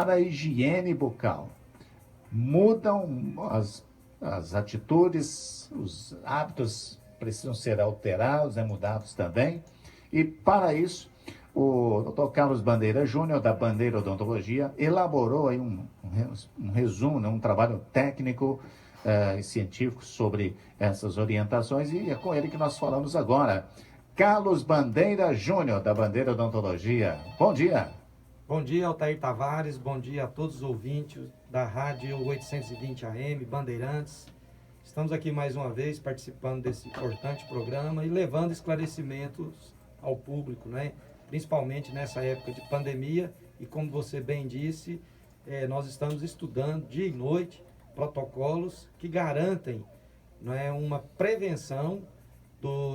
para a higiene bucal. Mudam as atitudes, os hábitos precisam ser alterados, mudados também. E para isso, o Dr. Carlos Bandeira Júnior, da Bandeira Odontologia, elaborou aí um resumo, né, um trabalho técnico e científico sobre essas orientações, e é com ele que nós falamos agora. Carlos Bandeira Júnior, da Bandeira Odontologia. Bom dia. Bom dia, Altair Tavares. Bom dia a todos os ouvintes da Rádio 820 AM, Bandeirantes. Estamos aqui mais uma vez participando desse importante programa e levando esclarecimentos ao público, né? Principalmente nessa época de pandemia. E como você bem disse, nós estamos estudando dia e noite protocolos que garantem, né, uma prevenção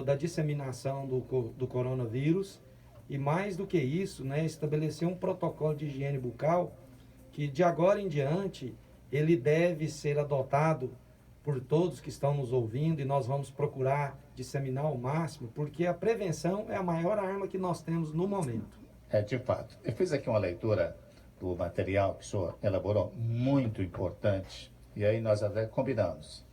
da disseminação do coronavírus. E mais do que isso, né, estabelecer um protocolo de higiene bucal que de agora em diante ele deve ser adotado por todos que estão nos ouvindo, e nós vamos procurar disseminar ao máximo, porque a prevenção é a maior arma que nós temos no momento. De fato. Eu fiz aqui uma leitura do material que o senhor elaborou, muito importante, e aí nós até combinamos.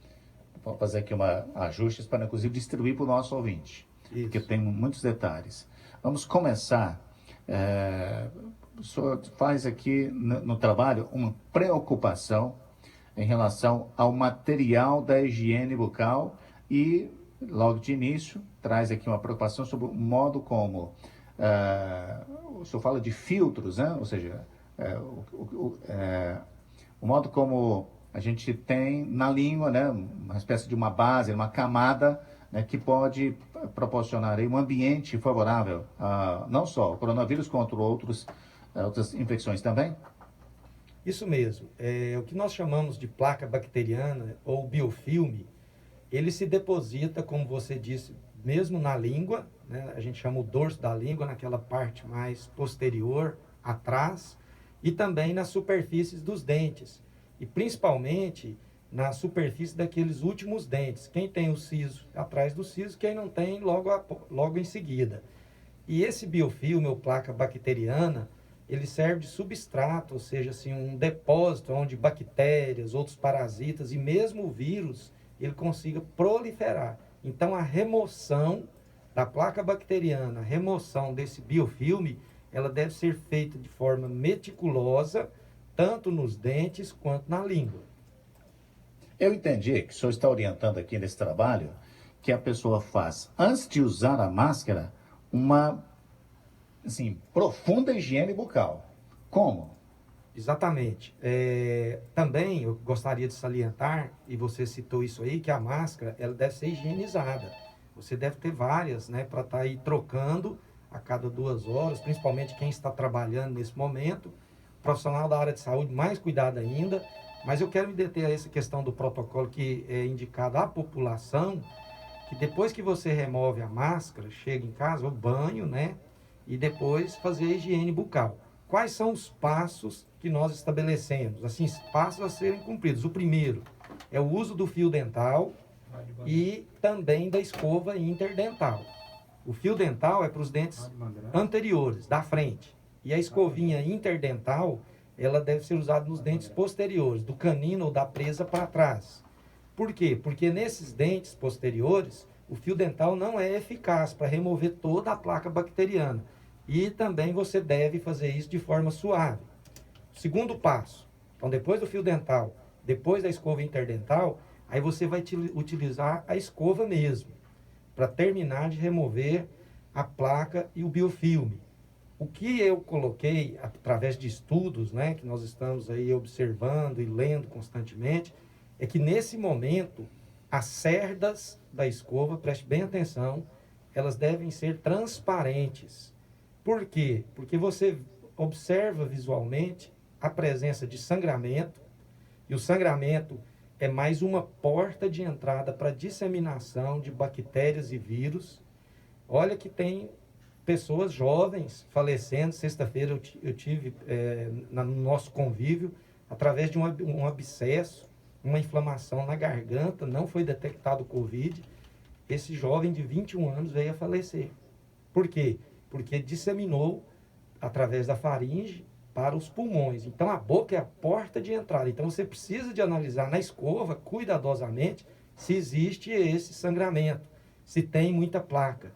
Vamos fazer aqui ajustes para, inclusive, distribuir para o nosso ouvinte, Isso. porque tem muitos detalhes. Vamos começar. O senhor faz aqui no trabalho uma preocupação em relação ao material da higiene bucal e, logo de início, traz aqui uma preocupação sobre o modo como o senhor fala de filtros, né? Ou seja, o modo como a gente tem na língua, né, uma espécie de uma base, uma camada, né, que pode proporcionar aí um ambiente favorável a não só ao coronavírus, quanto outras infecções também? Isso mesmo. O que nós chamamos de placa bacteriana ou biofilme, ele se deposita, como você disse, mesmo na língua, né? A gente chama o dorso da língua, naquela parte mais posterior, atrás, e também nas superfícies dos dentes. E principalmente na superfície daqueles últimos dentes. Quem tem o siso atrás do siso, quem não tem logo em seguida. E esse biofilme ou placa bacteriana, ele serve de substrato, ou seja, assim, um depósito onde bactérias, outros parasitas e mesmo o vírus, ele consiga proliferar. Então, a remoção da placa bacteriana, a remoção desse biofilme, ela deve ser feita de forma meticulosa, tanto nos dentes quanto na língua. Eu entendi que o senhor está orientando aqui nesse trabalho que a pessoa faz, antes de usar a máscara, uma profunda higiene bucal. Como? Exatamente. Também eu gostaria de salientar, e você citou isso aí, que a máscara ela deve ser higienizada. Você deve ter várias, né, para estar aí trocando a cada 2 horas, principalmente quem está trabalhando nesse momento. Profissional da área de saúde, mais cuidado ainda. Mas eu quero me deter a essa questão do protocolo que é indicado à população, que depois que você remove a máscara, chega em casa, o banho, né? E depois fazer a higiene bucal. Quais são os passos que nós estabelecemos? Assim, passos a serem cumpridos. O primeiro é o uso do fio dental e também da escova interdental. O fio dental é para os dentes anteriores, da frente. E a escovinha interdental, ela deve ser usada nos dentes posteriores, do canino ou da presa para trás. Por quê? Porque nesses dentes posteriores, o fio dental não é eficaz para remover toda a placa bacteriana. E também você deve fazer isso de forma suave. Segundo passo, então depois do fio dental, depois da escova interdental, aí você vai utilizar a escova mesmo, para terminar de remover a placa e o biofilme. O que eu coloquei através de estudos, né, que nós estamos aí observando e lendo constantemente, é que nesse momento as cerdas da escova, preste bem atenção, elas devem ser transparentes. Por quê? Porque você observa visualmente a presença de sangramento, e o sangramento é mais uma porta de entrada para a disseminação de bactérias e vírus. Olha que tem pessoas jovens falecendo. Sexta-feira eu tive no nosso convívio, através de um abscesso, uma inflamação na garganta, não foi detectado o Covid. Esse jovem de 21 anos veio a falecer. Por quê? Porque disseminou através da faringe para os pulmões. Então, a boca é a porta de entrada. Então, você precisa de analisar na escova, cuidadosamente, se existe esse sangramento, se tem muita placa.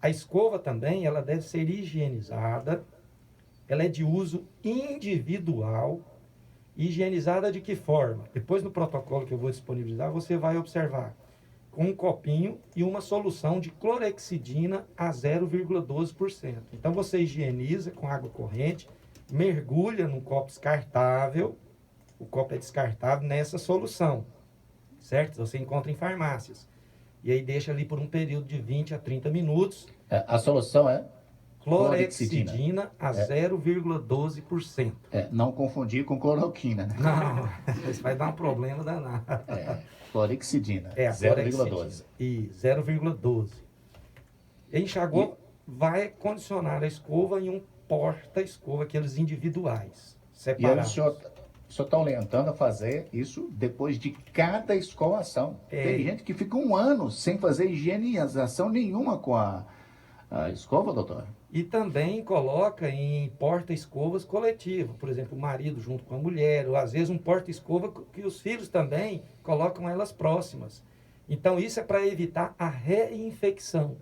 A escova também, ela deve ser higienizada, ela é de uso individual. Higienizada de que forma? Depois no protocolo que eu vou disponibilizar, você vai observar com um copinho e uma solução de clorexidina a 0,12%. Então você higieniza com água corrente, mergulha num copo descartável, o copo é descartável nessa solução, certo? Você encontra em farmácias. E aí deixa ali por um período de 20 a 30 minutos. A solução é Clorexidina a 0,12%. Não confundir com cloroquina, né? Não, isso vai dar um problema danado. Clorexidina, a 0,12. E 0,12. Enxagou, vai condicionar a escova em um porta-escova, aqueles individuais, separados. E aí o senhor está orientando a fazer isso depois de cada escovação. Tem gente que fica um ano sem fazer higienização nenhuma com a escova, doutor? E também coloca em porta-escovas coletivo, por exemplo, o marido junto com a mulher, ou às vezes um porta-escova que os filhos também colocam elas próximas. Então isso é para evitar a reinfecção.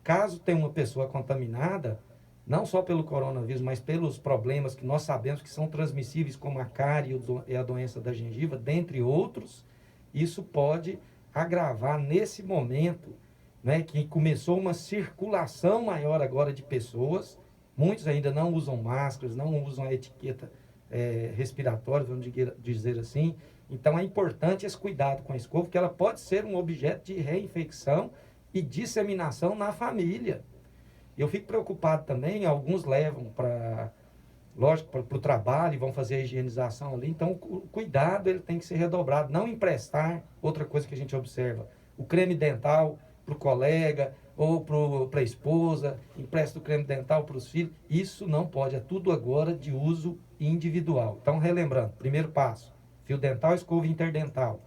Caso tenha uma pessoa contaminada, não só pelo coronavírus, mas pelos problemas que nós sabemos que são transmissíveis, como a cárie e a doença da gengiva, dentre outros, isso pode agravar nesse momento, né, que começou uma circulação maior agora de pessoas. Muitos ainda não usam máscaras, não usam a etiqueta respiratória, vamos dizer assim. Então é importante esse cuidado com a escova, porque ela pode ser um objeto de reinfecção e disseminação na família. Eu fico preocupado também, alguns levam para o trabalho e vão fazer a higienização ali. Então o cuidado ele tem que ser redobrado, não emprestar. Outra coisa que a gente observa, o creme dental para o colega ou para a esposa, empresta o creme dental para os filhos, isso não pode, é tudo agora de uso individual. Então, relembrando, primeiro passo, fio dental, escova interdental.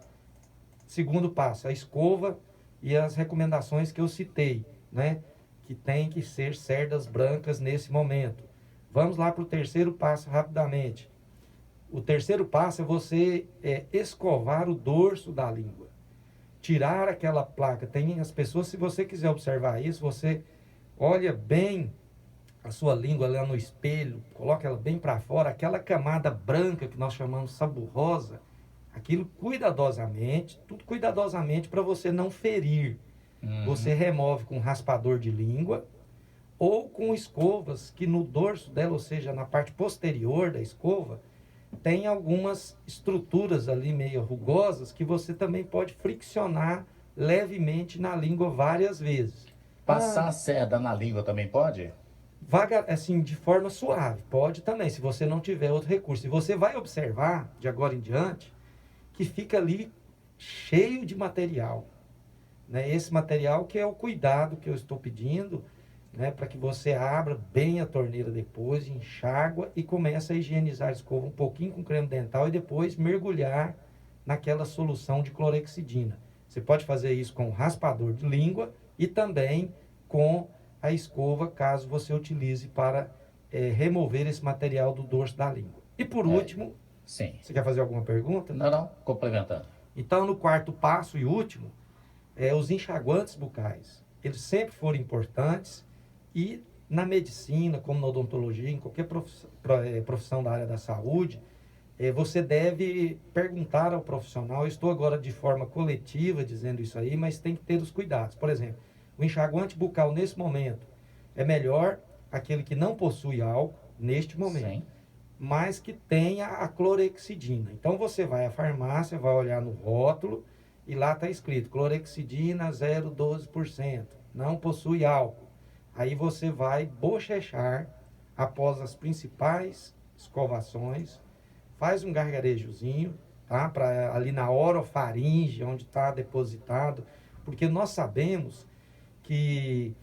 Segundo passo, a escova e as recomendações que eu citei, né, que tem que ser cerdas brancas nesse momento. Vamos lá para o terceiro passo rapidamente. O terceiro passo é você escovar o dorso da língua. Tirar aquela placa. Tem as pessoas, se você quiser observar isso, você olha bem a sua língua lá no espelho, coloca ela bem para fora, aquela camada branca que nós chamamos saburrosa, aquilo cuidadosamente, tudo cuidadosamente para você não ferir. Você remove com raspador de língua ou com escovas que no dorso dela, ou seja, na parte posterior da escova, tem algumas estruturas ali meio rugosas que você também pode friccionar levemente na língua várias vezes. Passar a cerda na língua também pode? Assim, de forma suave, pode também, se você não tiver outro recurso. E você vai observar, de agora em diante, que fica ali cheio de material. Né? Esse material que é o cuidado que eu estou pedindo, né, para que você abra bem a torneira depois, enxágua e comece a higienizar a escova um pouquinho com creme dental e depois mergulhar naquela solução de clorexidina. Você pode fazer isso com raspador de língua e também com a escova, caso você utilize para remover esse material do dorso da língua. E por último, sim. Você quer fazer alguma pergunta? Não, complementando. Então, no quarto passo e último, os enxaguantes bucais. Eles sempre foram importantes. E na medicina, como na odontologia, em qualquer profissão da área da saúde, você deve perguntar ao profissional. Eu estou agora de forma coletiva dizendo isso aí, mas tem que ter os cuidados. Por exemplo, o enxaguante bucal nesse momento é melhor aquele que não possui álcool neste momento, sim, mas que tenha a clorexidina. Então você vai à farmácia, vai olhar no rótulo e lá está escrito clorexidina 0,12%, não possui álcool. Aí você vai bochechar após as principais escovações, faz um gargarejozinho, tá? Ali na orofaringe, onde está depositado, porque nós sabemos que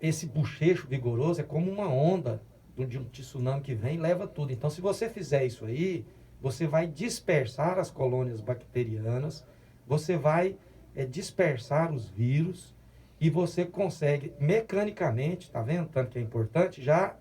esse bochecho vigoroso é como uma onda de um tsunami que vem e leva tudo. Então, se você fizer isso aí, você vai dispersar as colônias bacterianas, você vai dispersar os vírus, e você consegue mecanicamente, tá vendo? Tanto que é importante, já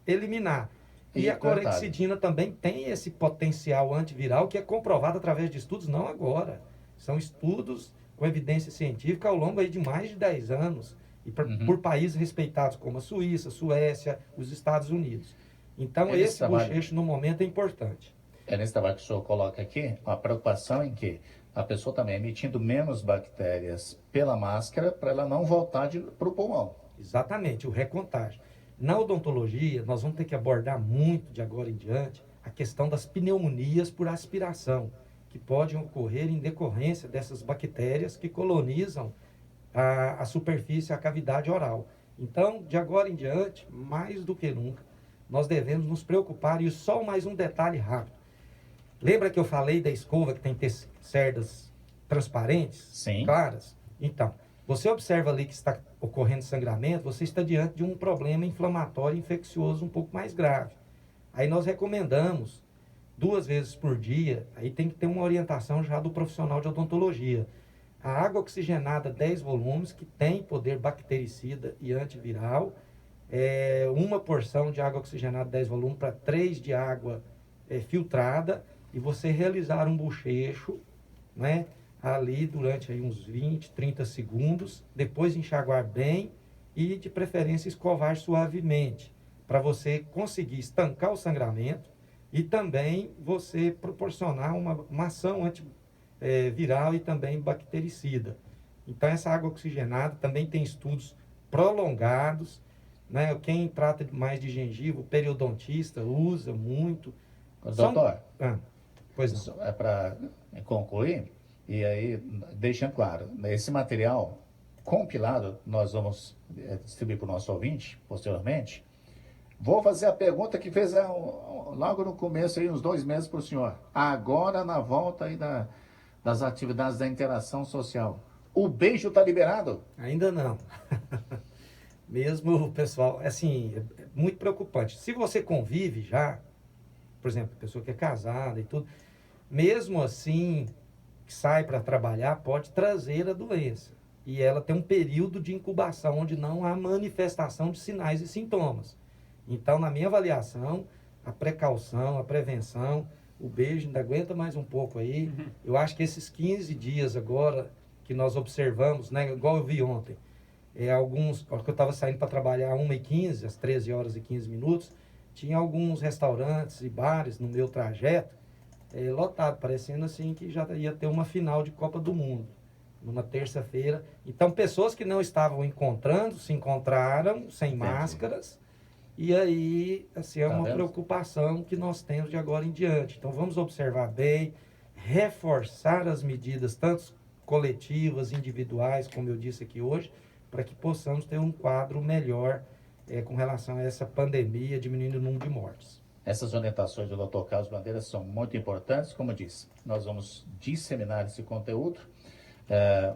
eliminar. E a clorexidina também tem esse potencial antiviral que é comprovado através de estudos, não agora. São estudos com evidência científica ao longo aí de mais de 10 anos. E por países respeitados como a Suíça, Suécia, os Estados Unidos. Então, esse bochecho, no momento, é importante. É nesse trabalho que o senhor coloca aqui, a preocupação em que a pessoa também emitindo menos bactérias pela máscara para ela não voltar para o pulmão. Exatamente, o recontágio. Na odontologia, nós vamos ter que abordar muito de agora em diante a questão das pneumonias por aspiração, que podem ocorrer em decorrência dessas bactérias que colonizam a superfície, a cavidade oral. Então, de agora em diante, mais do que nunca, nós devemos nos preocupar. E só mais um detalhe rápido. Lembra que eu falei da escova que tem que ter cerdas transparentes? Sim. Claras? Então, você observa ali que está ocorrendo sangramento, você está diante de um problema inflamatório infeccioso um pouco mais grave. Aí nós recomendamos 2 vezes por dia, aí tem que ter uma orientação já do profissional de odontologia. A água oxigenada 10 volumes, que tem poder bactericida e antiviral, uma porção de água oxigenada 10 volumes para 3 de água filtrada, e você realizar um bochecho, né, ali durante aí uns 20, 30 segundos, depois enxaguar bem e, de preferência, escovar suavemente, para você conseguir estancar o sangramento e também você proporcionar uma ação antiviral e também bactericida. Então, essa água oxigenada também tem estudos prolongados, né? Quem trata mais de gengiva, o periodontista, usa muito. Doutor, pois não. É para concluir, e aí, deixando claro, esse material compilado, nós vamos distribuir para o nosso ouvinte, posteriormente. Vou fazer a pergunta que fez logo no começo, aí, uns 2 meses para o senhor. Agora, na volta aí das atividades da interação social, o beijo está liberado? Ainda não. Mesmo o pessoal, assim, é muito preocupante. Se você convive já, por exemplo, pessoa que é casada e tudo, mesmo assim, sai para trabalhar, pode trazer a doença. E ela tem um período de incubação onde não há manifestação de sinais e sintomas. Então, na minha avaliação, a precaução, a prevenção, o beijo ainda aguenta mais um pouco aí. Eu acho que esses 15 dias agora que nós observamos, né, igual eu vi ontem, alguns, porque eu estava saindo para trabalhar 1h15, às 13 horas e 15 minutos, tinha alguns restaurantes e bares no meu trajeto, lotado, parecendo assim que já ia ter uma final de Copa do Mundo, numa terça-feira. Então, pessoas que não estavam encontrando, se encontraram sem máscaras, e aí, assim, é uma preocupação que nós temos de agora em diante. Então, vamos observar bem, reforçar as medidas, tanto coletivas, individuais, como eu disse aqui hoje, para que possamos ter um quadro melhor com relação a essa pandemia, diminuindo o número de mortes. Essas orientações do Dr. Carlos Bandeira são muito importantes, como eu disse, nós vamos disseminar esse conteúdo,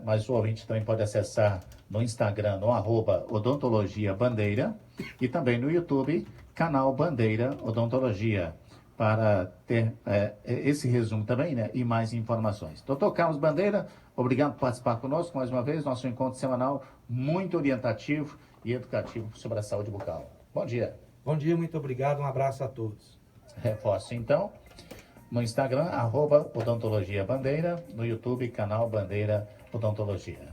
mas o ouvinte também pode acessar no Instagram, no @odontologiabandeira, e também no YouTube, canal Bandeira Odontologia, para ter esse resumo também, né, e mais informações. Dr. Carlos Bandeira, obrigado por participar conosco mais uma vez, nosso encontro semanal muito orientativo e educativo sobre a saúde bucal. Bom dia. Bom dia, muito obrigado, um abraço a todos. Reforço então, no Instagram, @odontologiabandeira, no YouTube, canal Bandeira Odontologia.